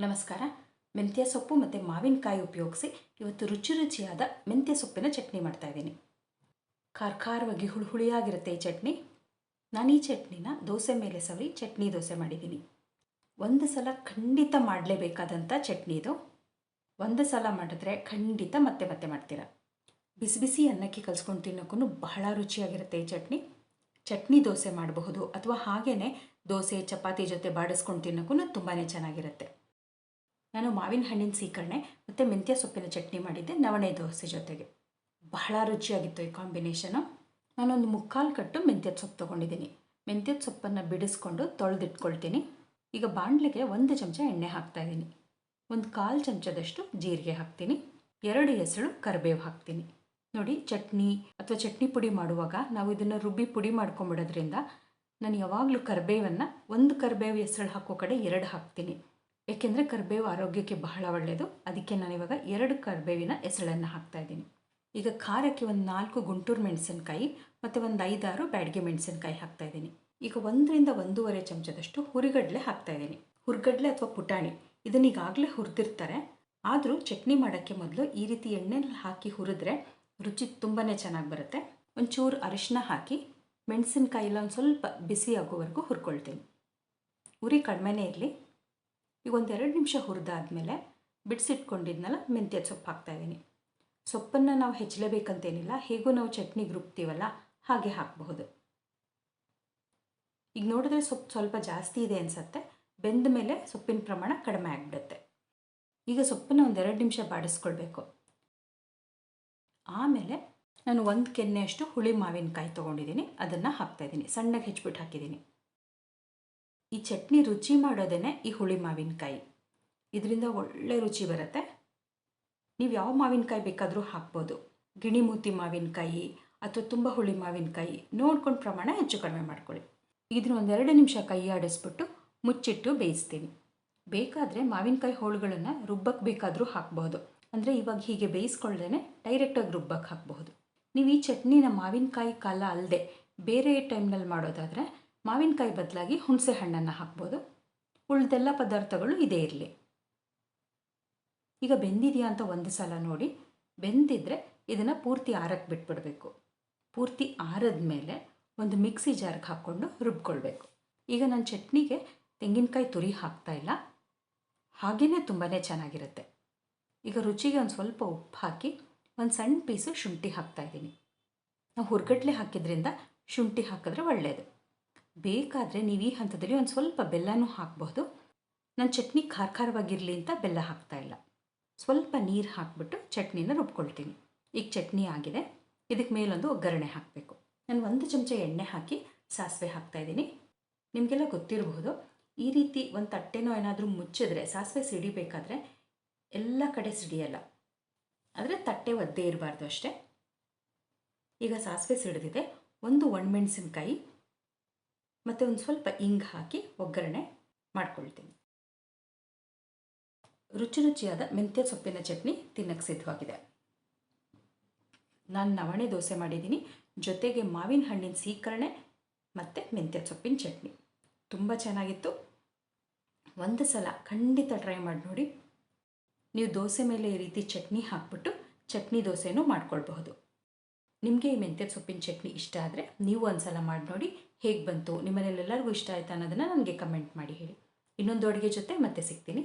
ನಮಸ್ಕಾರ. ಮೆಂತ್ಯ ಸೊಪ್ಪು ಮತ್ತು ಮಾವಿನಕಾಯಿ ಉಪಯೋಗಿಸಿ ಇವತ್ತು ರುಚಿಯಾದ ಮೆಂತ್ಯ ಸೊಪ್ಪಿನ ಚಟ್ನಿ ಮಾಡ್ತಾಯಿದ್ದೀನಿ. ಖಾರವಾಗಿ ಹುಳಿಯಾಗಿರುತ್ತೆ ಈ ಚಟ್ನಿ. ನಾನು ಈ ಚಟ್ನಿನ ದೋಸೆ ಮೇಲೆ ಸವರಿ ಚಟ್ನಿ ದೋಸೆ ಮಾಡಿದ್ದೀನಿ. ಒಂದು ಸಲ ಖಂಡಿತ ಮಾಡಲೇಬೇಕಾದಂಥ ಚಟ್ನಿ ಇದು. ಒಂದು ಸಲ ಮಾಡಿದ್ರೆ ಖಂಡಿತ ಮತ್ತೆ ಮತ್ತೆ ಮಾಡ್ತೀರಾ. ಬಿಸಿ ಬಿಸಿ ಅನ್ನಕ್ಕೆ ಕಲಿಸ್ಕೊಂಡು ತಿನ್ನೋಕ್ಕೂ ಬಹಳ ರುಚಿಯಾಗಿರುತ್ತೆ ಈ ಚಟ್ನಿ ದೋಸೆ ಮಾಡಬಹುದು, ಅಥವಾ ಹಾಗೇ ದೋಸೆ ಚಪಾತಿ ಜೊತೆ ಬಾಡಿಸ್ಕೊಂಡು ತಿನ್ನೋಕ್ಕೂ ತುಂಬಾ ಚೆನ್ನಾಗಿರುತ್ತೆ. ನಾನು ಮಾವಿನ ಹಣ್ಣಿನ ಸೀಕರಣೆ ಮತ್ತು ಮೆಂತ್ಯ ಸೊಪ್ಪಿನ ಚಟ್ನಿ ಮಾಡಿದ್ದೆ ನವಣೆ ದೋಸೆ ಜೊತೆಗೆ. ಬಹಳ ರುಚಿಯಾಗಿತ್ತು ಈ ಕಾಂಬಿನೇಷನು. ನಾನೊಂದು 3/4 ಕಟ್ಟು ಮೆಂತ್ಯದ ಸೊಪ್ಪು ತೊಗೊಂಡಿದ್ದೀನಿ. ಮೆಂತ್ಯದ ಸೊಪ್ಪನ್ನು ಬಿಡಿಸ್ಕೊಂಡು ತೊಳೆದಿಟ್ಕೊಳ್ತೀನಿ. ಈಗ ಬಾಣಲೆಗೆ 1 ಚಮಚ ಎಣ್ಣೆ ಹಾಕ್ತಾಯಿದ್ದೀನಿ. 1/4 ಚಮಚದಷ್ಟು ಜೀರಿಗೆ ಹಾಕ್ತೀನಿ. 2 ಹೆಸರು ಕರಿಬೇವು ಹಾಕ್ತೀನಿ. ನೋಡಿ, ಚಟ್ನಿ ಅಥವಾ ಚಟ್ನಿ ಪುಡಿ ಮಾಡುವಾಗ ನಾವು ಇದನ್ನು ರುಬ್ಬಿ ಪುಡಿ ಮಾಡ್ಕೊಂಬಿಡೋದ್ರಿಂದ ನಾನು ಯಾವಾಗಲೂ ಕರಿಬೇವನ್ನು 1 ಕರಿಬೇವು ಹೆಸರು ಹಾಕೋ ಕಡೆ 2 ಹಾಕ್ತೀನಿ. ಏಕೆಂದರೆ ಕರಿಬೇವು ಆರೋಗ್ಯಕ್ಕೆ ಬಹಳ ಒಳ್ಳೆಯದು. ಅದಕ್ಕೆ ನಾನಿವಾಗ 2 ಕರಿಬೇವಿನ ಹೆಸಳನ್ನು ಹಾಕ್ತಾಯಿದ್ದೀನಿ. ಈಗ ಖಾರಕ್ಕೆ 4 ಗುಂಟೂರು ಮೆಣಸಿನ್ಕಾಯಿ ಮತ್ತು 5-6 ಬ್ಯಾಡಗೆ ಮೆಣಸಿನ್ಕಾಯಿ ಹಾಕ್ತಾಯಿದ್ದೀನಿ. ಈಗ 1ರಿಂದ 1.5 ಚಮಚದಷ್ಟು ಹುರಿಗಡಲೆ ಹಾಕ್ತಾಯಿದ್ದೀನಿ. ಹುರಿಗಡಲೆ ಅಥವಾ ಪುಟಾಣಿ ಇದನ್ನು ಈಗಾಗಲೇ ಹುರಿದಿರ್ತಾರೆ. ಆದರೂ ಚಟ್ನಿ ಮಾಡೋಕ್ಕೆ ಮೊದಲು ಈ ರೀತಿ ಎಣ್ಣೆಲಿ ಹಾಕಿ ಹುರಿದ್ರೆ ರುಚಿ ತುಂಬಾ ಚೆನ್ನಾಗಿ ಬರುತ್ತೆ. ಒಂಚೂರು ಅರಿಶಿನ ಹಾಕಿ ಮೆಣಸಿನ್ಕಾಯಿಲ್ಲ ಒಂದು ಸ್ವಲ್ಪ ಬಿಸಿ ಆಗೋವರೆಗೂ ಹುರ್ಕೊಳ್ತೀನಿ. ಉರಿ ಕಡಿಮೆನೇ ಇರಲಿ. ಈಗ 1-2 ನಿಮಿಷ ಹುರಿದಾದ್ಮೇಲೆ ಬಿಡಿಸಿಟ್ಕೊಂಡಿದ್ನಲ್ಲ ಮೆಂತ್ಯ ಸೊಪ್ಪು ಹಾಕ್ತಾಯಿದ್ದೀನಿ. ಸೊಪ್ಪನ್ನು ನಾವು ಹೆಚ್ಚಲೇಬೇಕಂತೇನಿಲ್ಲ, ಹೇಗೂ ನಾವು ಚಟ್ನಿಗೆ ರುಬ್ತೀವಲ್ಲ ಹಾಗೆ ಹಾಕಬಹುದು. ಈಗ ನೋಡಿದ್ರೆ ಸೊಪ್ಪು ಸ್ವಲ್ಪ ಜಾಸ್ತಿ ಇದೆ ಅನಿಸುತ್ತೆ. ಬೆಂದ ಮೇಲೆ ಸೊಪ್ಪಿನ ಪ್ರಮಾಣ ಕಡಿಮೆ ಆಗಿಬಿಡುತ್ತೆ. ಈಗ ಸೊಪ್ಪನ್ನು 1-2 ನಿಮಿಷ ಬಾಡಿಸ್ಕೊಳ್ಬೇಕು. ಆಮೇಲೆ ನಾನು 1 ಕೆನ್ನೆಯಷ್ಟು ಹುಳಿ ಮಾವಿನಕಾಯಿ ತೊಗೊಂಡಿದ್ದೀನಿ. ಅದನ್ನು ಹಾಕ್ತಾಯಿದ್ದೀನಿ. ಸಣ್ಣಗೆ ಹೆಚ್ಚಿಬಿಟ್ಟು ಹಾಕಿದ್ದೀನಿ. ಈ ಚಟ್ನಿ ರುಚಿ ಮಾಡೋದೇ ಈ ಹುಳಿ ಮಾವಿನಕಾಯಿ. ಇದರಿಂದ ಒಳ್ಳೆ ರುಚಿ ಬರುತ್ತೆ. ನೀವು ಯಾವ ಮಾವಿನಕಾಯಿ ಬೇಕಾದರೂ ಹಾಕ್ಬೋದು. ಗಿಣಿಮೂತಿ ಮಾವಿನಕಾಯಿ ಅಥವಾ ತುಂಬ ಹುಳಿ ಮಾವಿನಕಾಯಿ ನೋಡ್ಕೊಂಡು ಪ್ರಮಾಣ ಹೆಚ್ಚು ಕಡಿಮೆ ಮಾಡ್ಕೊಳ್ಳಿ. ಇದನ್ನು 1-2 ನಿಮಿಷ ಕೈ ಆಡಿಸ್ಬಿಟ್ಟು ಮುಚ್ಚಿಟ್ಟು ಬೇಯಿಸ್ತೀನಿ. ಬೇಕಾದರೆ ಮಾವಿನಕಾಯಿ ಹೋಳುಗಳನ್ನು ರುಬ್ಬಕ್ಕೆ ಬೇಕಾದರೂ ಹಾಕ್ಬೋದು. ಅಂದರೆ ಇವಾಗ ಹೀಗೆ ಬೇಯಿಸ್ಕೊಳ್ದೇ ಡೈರೆಕ್ಟಾಗಿ ರುಬ್ಬಕ್ಕೆ ಹಾಕಬಹುದು. ನೀವು ಈ ಚಟ್ನಿನ ಮಾವಿನಕಾಯಿ ಕಾಲ ಅಲ್ಲದೆ ಬೇರೆ ಟೈಮ್ನಲ್ಲಿ ಮಾಡೋದಾದರೆ ಮಾವಿನಕಾಯಿ ಬದಲಾಗಿ ಹುಣಸೆ ಹಣ್ಣನ್ನು ಹಾಕ್ಬೋದು. ಉಳಿದೆಲ್ಲ ಪದಾರ್ಥಗಳು ಇದೇ ಇರಲಿ. ಈಗ ಬೆಂದಿದೆಯಾ ಅಂತ ಒಂದು ಸಲ ನೋಡಿ. ಬೆಂದಿದ್ರೆ ಇದನ್ನು ಪೂರ್ತಿ ಆರಕ್ಕೆ ಬಿಟ್ಬಿಡಬೇಕು. ಪೂರ್ತಿ ಆರಿದ ಮೇಲೆ ಒಂದು ಮಿಕ್ಸಿ ಜಾರ್ಗೆ ಹಾಕ್ಕೊಂಡು ರುಬ್ಕೊಳ್ಬೇಕು. ಈಗ ನಾನು ಚಟ್ನಿಗೆ ತೆಂಗಿನಕಾಯಿ ತುರಿ ಹಾಕ್ತಾಯಿಲ್ಲ, ಹಾಗೆಯೇ ತುಂಬಾ ಚೆನ್ನಾಗಿರುತ್ತೆ. ಈಗ ರುಚಿಗೆ ಒಂದು ಸ್ವಲ್ಪ ಉಪ್ಪು ಹಾಕಿ ಒಂದು ಸಣ್ಣ ಪೀಸು ಶುಂಠಿ ಹಾಕ್ತಾಯಿದ್ದೀನಿ. ನಾವು ಹುರ್ಗಡ್ಲೆ ಹಾಕಿದ್ರಿಂದ ಶುಂಠಿ ಹಾಕಿದ್ರೆ ಒಳ್ಳೆಯದು. ಬೇಕಾದರೆ ನೀವು ಈ ಹಂತದಲ್ಲಿ ಒಂದು ಸ್ವಲ್ಪ ಬೆಲ್ಲನೂ ಹಾಕಬಹುದು. ನಾನು ಚಟ್ನಿ ಖಾರವಾಗಿರಲಿ ಅಂತ ಬೆಲ್ಲ ಹಾಕ್ತಾಯಿಲ್ಲ. ಸ್ವಲ್ಪ ನೀರು ಹಾಕಿಬಿಟ್ಟು ಚಟ್ನಿನ ರುಬ್ಕೊಳ್ತೀನಿ. ಈಗ ಚಟ್ನಿ ಆಗಿದೆ. ಇದಕ್ಕೆ ಮೇಲೊಂದು ಒಗ್ಗರಣೆ ಹಾಕಬೇಕು. ನಾನು 1 ಚಮಚ ಎಣ್ಣೆ ಹಾಕಿ ಸಾಸಿವೆ ಹಾಕ್ತಾಯಿದ್ದೀನಿ. ನಿಮಗೆಲ್ಲ ಗೊತ್ತಿರಬಹುದು, ಈ ರೀತಿ ಒಂದು ತಟ್ಟೆನೋ ಏನಾದರೂ ಮುಚ್ಚಿದ್ರೆ ಸಾಸಿವೆ ಸಿಡಿಬೇಕಾದ್ರೆ ಎಲ್ಲ ಕಡೆ ಸಿಡಿಯಲ್ಲ. ಆದರೆ ತಟ್ಟೆ ಒದ್ದೇ ಇರಬಾರ್ದು ಅಷ್ಟೇ. ಈಗ ಸಾಸಿವೆ ಸಿಡಿದಿದೆ. 1 ಒಣಮೆಣಸಿನ್ಕಾಯಿ ಮತ್ತು ಒಂದು ಸ್ವಲ್ಪ ಇಂಗು ಹಾಕಿ ಒಗ್ಗರಣೆ ಮಾಡ್ಕೊಳ್ತೀನಿ. ರುಚಿಯಾದ ಮೆಂತ್ಯ ಸೊಪ್ಪಿನ ಚಟ್ನಿ ತಿನ್ನಕ್ಕೆ ಸಿದ್ಧವಾಗಿದೆ. ನಾನು ನವಣೆ ದೋಸೆ ಮಾಡಿದ್ದೀನಿ. ಜೊತೆಗೆ ಮಾವಿನ ಹಣ್ಣಿನ ಸೀಕರಣೆ ಮತ್ತು ಮೆಂತ್ಯ ಸೊಪ್ಪಿನ ಚಟ್ನಿ ತುಂಬ ಚೆನ್ನಾಗಿತ್ತು. ಒಂದು ಸಲ ಖಂಡಿತ ಟ್ರೈ ಮಾಡಿ ನೋಡಿ. ನೀವು ದೋಸೆ ಮೇಲೆ ಈ ರೀತಿ ಚಟ್ನಿ ಹಾಕ್ಬಿಟ್ಟು ಚಟ್ನಿ ದೋಸೆನೂ ಮಾಡ್ಕೊಳ್ಬಹುದು. ನಿಮಗೆ ಈ ಮೆಂತ್ಯ ಸೊಪ್ಪಿನ ಚಟ್ನಿ ಇಷ್ಟ ಆದರೆ ನೀವು ಒಂದು ಸಲ ಮಾಡಿ ನೋಡಿ. ಹೇಗೆ ಬಂತು, ನಿಮ್ಮನೇಲೆಲ್ಲರಿಗೂ ಇಷ್ಟ ಆಯಿತಾ ಅನ್ನೋದನ್ನು ನನಗೆ ಕಮೆಂಟ್ ಮಾಡಿ ಹೇಳಿ. ಇನ್ನೊಂದು ಅಡುಗೆ ಜೊತೆ ಮತ್ತೆ ಸಿಗ್ತೀನಿ.